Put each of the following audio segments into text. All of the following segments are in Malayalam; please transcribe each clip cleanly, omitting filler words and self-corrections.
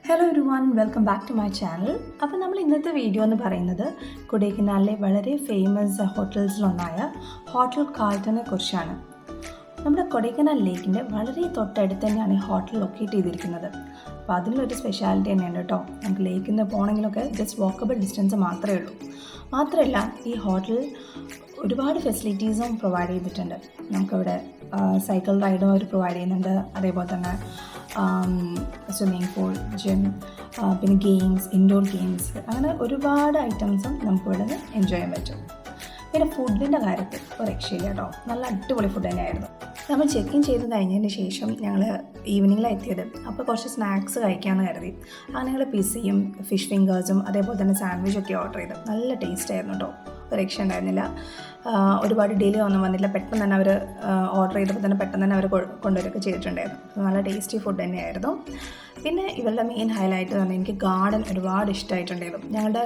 Hello everyone, welcome back to my channel. അപ്പോൾ നമ്മൾ ഇന്നത്തെ വീഡിയോ എന്ന് പറയുന്നത് കൊടൈക്കനാലിലെ വളരെ ഫേമസ് ഹോട്ടൽസിലൊന്നായ ഹോട്ടൽ കാൾട്ടനെ കുറിച്ചാണ്. നമ്മുടെ കൊടൈക്കനാൽ ലേക്കിൻ്റെ വളരെ തൊട്ടടുത്ത് തന്നെയാണ് ഈ ഹോട്ടൽ ലൊക്കേറ്റ് ചെയ്തിരിക്കുന്നത്. അപ്പോൾ അതിലൊരു സ്പെഷ്യാലിറ്റി തന്നെയാണ് കേട്ടോ. നമുക്ക് ലേക്കിൽ നിന്ന് പോകണമെങ്കിലൊക്കെ ജസ്റ്റ് വാക്കബിൾ ഡിസ്റ്റൻസ് മാത്രമേ ഉള്ളൂ. മാത്രമല്ല ഈ ഹോട്ടൽ ഒരുപാട് ഫെസിലിറ്റീസും പ്രൊവൈഡ് ചെയ്തിട്ടുണ്ട്. നമുക്കിവിടെ സൈക്കിൾ റൈഡും അവർ പ്രൊവൈഡ് ചെയ്യുന്നുണ്ട്. അതേപോലെ തന്നെ സ്വിമ്മിങ് പൂൾ, ജിം, പിന്നെ ഗെയിംസ്, ഇൻഡോർ ഗെയിംസ്, അങ്ങനെ ഒരുപാട് ഐറ്റംസും നമുക്കിവിടെ നിന്ന് എൻജോയ് ചെയ്യാൻ പറ്റും. പിന്നെ ഫുഡിൻ്റെ കാര്യത്തിൽ ഒരു രക്ഷയില്ല കേട്ടോ. നല്ല അടിപൊളി ഫുഡ് തന്നെയായിരുന്നു. നമ്മൾ ചെക്ക് ഇൻ ചെയ്ത് കഴിഞ്ഞതിന് ശേഷം ഞങ്ങൾ ഈവനിങ്ങിലാണ് എത്തിയത്. അപ്പോൾ കുറച്ച് സ്നാക്സ് കഴിക്കാമെന്ന് കരുതി. അങ്ങനെ ഞങ്ങൾ പിസയും ഫിഷ് ഫിംഗേഴ്സും അതേപോലെ തന്നെ സാൻഡ്വിച്ചൊക്കെ ഓർഡർ ചെയ്തു. നല്ല ടേസ്റ്റ് ആയിരുന്നു കേട്ടോ. ഒരു രക്ഷ ഉണ്ടായിരുന്നില്ല. ഒരുപാട് ഡിലേ ഒന്നും വന്നില്ല. പെട്ടെന്ന് തന്നെ അവർ ഓർഡർ ചെയ്തപ്പോൾ തന്നെ പെട്ടെന്ന് തന്നെ അവർ കൊണ്ടുവരികയൊക്കെ ചെയ്തിട്ടുണ്ടായിരുന്നു. നല്ല ടേസ്റ്റി ഫുഡ് തന്നെയായിരുന്നു. പിന്നെ ഇവരുടെ മെയിൻ ഹൈലൈറ്റ് എന്ന് പറഞ്ഞാൽ എനിക്ക് ഗാർഡൻ ഒരുപാട് ഇഷ്ടമായിട്ടുണ്ടായിരുന്നു. ഞങ്ങളുടെ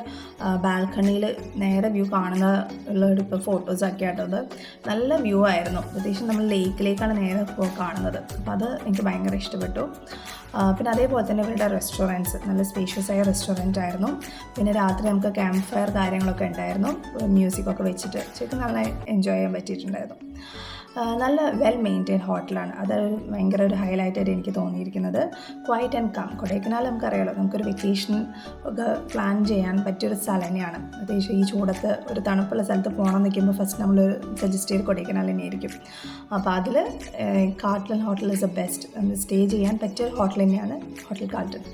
ബാൽക്കണിയിൽ നേരെ വ്യൂ കാണുന്ന ഉള്ള ഫോട്ടോസൊക്കെ ആയിട്ടത് നല്ല വ്യൂ ആയിരുന്നു. പ്രത്യേകിച്ച് നമ്മൾ ലേക്കിലേക്കാണ് നേരെ കാണുന്നത്. അപ്പോൾ അത് എനിക്ക് ഭയങ്കര ഇഷ്ടപ്പെട്ടു. പിന്നെ അതേപോലെ തന്നെ ഇവരുടെ റെസ്റ്റോറൻറ്റ്സ് നല്ല സ്പേഷ്യസ് ആയ റെസ്റ്റോറൻറ്റ് ആയിരുന്നു. പിന്നെ രാത്രി നമുക്ക് ക്യാമ്പ് ഫയർ കാര്യങ്ങളൊക്കെ ഉണ്ടായിരുന്നു. മ്യൂസിക്കൊക്കെ വെച്ചിട്ട് ശരിക്കും നല്ല എൻജോയ് ചെയ്യാൻ പറ്റിയിട്ടുണ്ടായിരുന്നു. നല്ല വെൽ മെയിൻറ്റെയിൻ ഹോട്ടലാണ്. അതൊരു ഭയങ്കര ഒരു ഹൈലൈറ്റായിട്ട് എനിക്ക് തോന്നിയിരിക്കുന്നത്. Quiet and calm. കൊടൈക്കനാൽ നമുക്കറിയാമല്ലോ, നമുക്കൊരു വെക്കേഷൻ ഒക്കെ പ്ലാൻ ചെയ്യാൻ പറ്റിയൊരു സ്ഥലം തന്നെയാണ്. പ്രത്യേകിച്ച് ഈ ചൂടത്ത് ഒരു തണുപ്പുള്ള സ്ഥലത്ത് പോകണമെന്ന് നിൽക്കുമ്പോൾ ഫസ്റ്റ് നമ്മൾ സജസ്റ്റ് ചെയ്ത് കൊടൈക്കനാൽ തന്നെയായിരിക്കും. അപ്പോൾ അതിൽ Carlton hotel is the best. നമ്മൾ സ്റ്റേ ചെയ്യാൻ പറ്റിയൊരു ഹോട്ടൽ തന്നെയാണ് ഹോട്ടൽ കാൾട്ടൺ.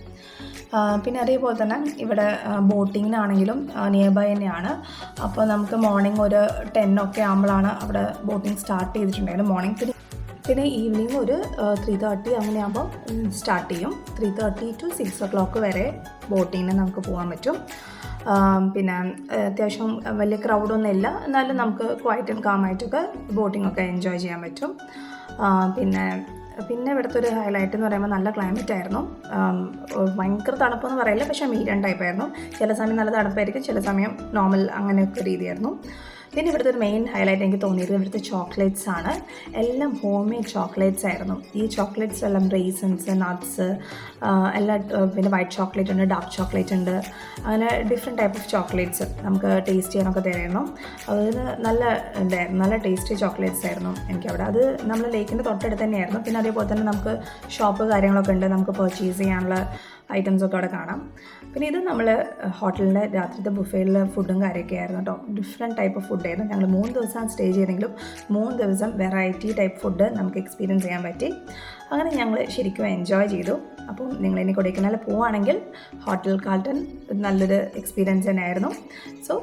പിന്നെ അതേപോലെ തന്നെ ഇവിടെ ബോട്ടിങ്ങിനാണെങ്കിലും നിയർ ബൈ തന്നെയാണ്. അപ്പോൾ നമുക്ക് മോർണിംഗ് ഒരു 10 ഒക്കെ ആകുമ്പോഴാണ് അവിടെ ബോട്ടിങ് സ്റ്റാർട്ട് ചെയ്തിട്ടുണ്ടായിരുന്നു. മോർണിംഗ് പിന്നെ ഈവനിങ് ഒരു 3:30 അങ്ങനെയാകുമ്പോൾ സ്റ്റാർട്ട് ചെയ്യും. 3:30 to 6 o'clock വരെ ബോട്ടിങ്ങിന് നമുക്ക് പോകാൻ പറ്റും. പിന്നെ അത്യാവശ്യം വലിയ ക്രൗഡൊന്നും ഇല്ല, എന്നാലും നമുക്ക് ക്വയറ്റ് ആൻഡ് കാമായിട്ടൊക്കെ ബോട്ടിങ്ങൊക്കെ എൻജോയ് ചെയ്യാൻ പറ്റും. പിന്നെ ഇവിടുത്തെ ഒരു ഹൈലൈറ്റ് എന്ന് പറയുമ്പോൾ നല്ല ക്ലൈമറ്റ് ആയിരുന്നു. ഭയങ്കര തണുപ്പെന്ന് പറയില്ല, പക്ഷേ മീഡിയം ടൈപ്പായിരുന്നു. ചില സമയം നല്ല തണുപ്പായിരിക്കും, ചില സമയം നോർമൽ അങ്ങനെയൊക്കെ രീതിയായിരുന്നു. പിന്നെ ഇവിടുത്തെ ഒരു മെയിൻ ഹൈലൈറ്റ് എനിക്ക് തോന്നിയത് ഇവിടുത്തെ ചോക്ലേറ്റ്സ് ആണ്. എല്ലാം ഹോം മെയ്ഡ് ചോക്ലേറ്റ്സ് ആയിരുന്നു. ഈ ചോക്ലേറ്റ്സ് എല്ലാം റേസിൻസ്, നട്ട്സ് എല്ലാം. പിന്നെ വൈറ്റ് ചോക്ലേറ്റ് ഉണ്ട്, ഡാർക്ക് ചോക്ലേറ്റ് ഉണ്ട്, അങ്ങനെ ഡിഫറെൻറ്റ് ടൈപ്പ് ഓഫ് ചോക്ലേറ്റ്സ് നമുക്ക് ടേസ്റ്റ് ചെയ്യാനൊക്കെ തരായിരുന്നു. അതിന് നല്ല ടേസ്റ്റി ചോക്ലേറ്റ്സ് ആയിരുന്നു എനിക്കവിടെ. അത് നമ്മൾ ലേക്കിൻ്റെ തൊട്ടടുത്ത് തന്നെയായിരുന്നു. പിന്നെ അതേപോലെ തന്നെ നമുക്ക് ഷോപ്പ് കാര്യങ്ങളൊക്കെ ഉണ്ട്, നമുക്ക് പർച്ചേസ് ചെയ്യാനുള്ള ഐറ്റംസൊക്കെ അവിടെ കാണാം. പിന്നെ ഇത് നമ്മൾ ഹോട്ടലിൻ്റെ രാത്രിത്തെ ബുഫേയിലെ ഫുഡും കാര്യമൊക്കെ ആയിരുന്നു കേട്ടോ. ഡിഫറെൻറ്റ് ടൈപ്പ് ഓഫ് ഫുഡായിരുന്നു. ഞങ്ങൾ 3 ദിവസമാണ് സ്റ്റേ ചെയ്തെങ്കിലും 3 ദിവസം വെറൈറ്റി ടൈപ്പ് ഫുഡ് നമുക്ക് എക്സ്പീരിയൻസ് ചെയ്യാൻ പറ്റി. അങ്ങനെ ഞങ്ങൾ ശരിക്കും എൻജോയ് ചെയ്തു. അപ്പം നിങ്ങളിനി കൊടൈക്കനാൽ പോവുകയാണെങ്കിൽ ഹോട്ടൽ കാൾട്ടൺ നല്ലൊരു എക്സ്പീരിയൻസ് തന്നെയായിരുന്നു. സോ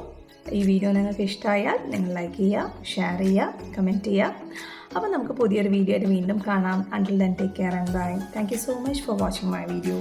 ഈ വീഡിയോ നിങ്ങൾക്ക് ഇഷ്ടമായാൽ നിങ്ങൾ ലൈക്ക് ചെയ്യുക, ഷെയർ ചെയ്യുക, കമൻറ്റ് ചെയ്യുക. അപ്പോൾ നമുക്ക് പുതിയൊരു വീഡിയോ ആയിട്ട് വീണ്ടും കാണാം. Until then, take care and bye. Thank you so much for watching my video.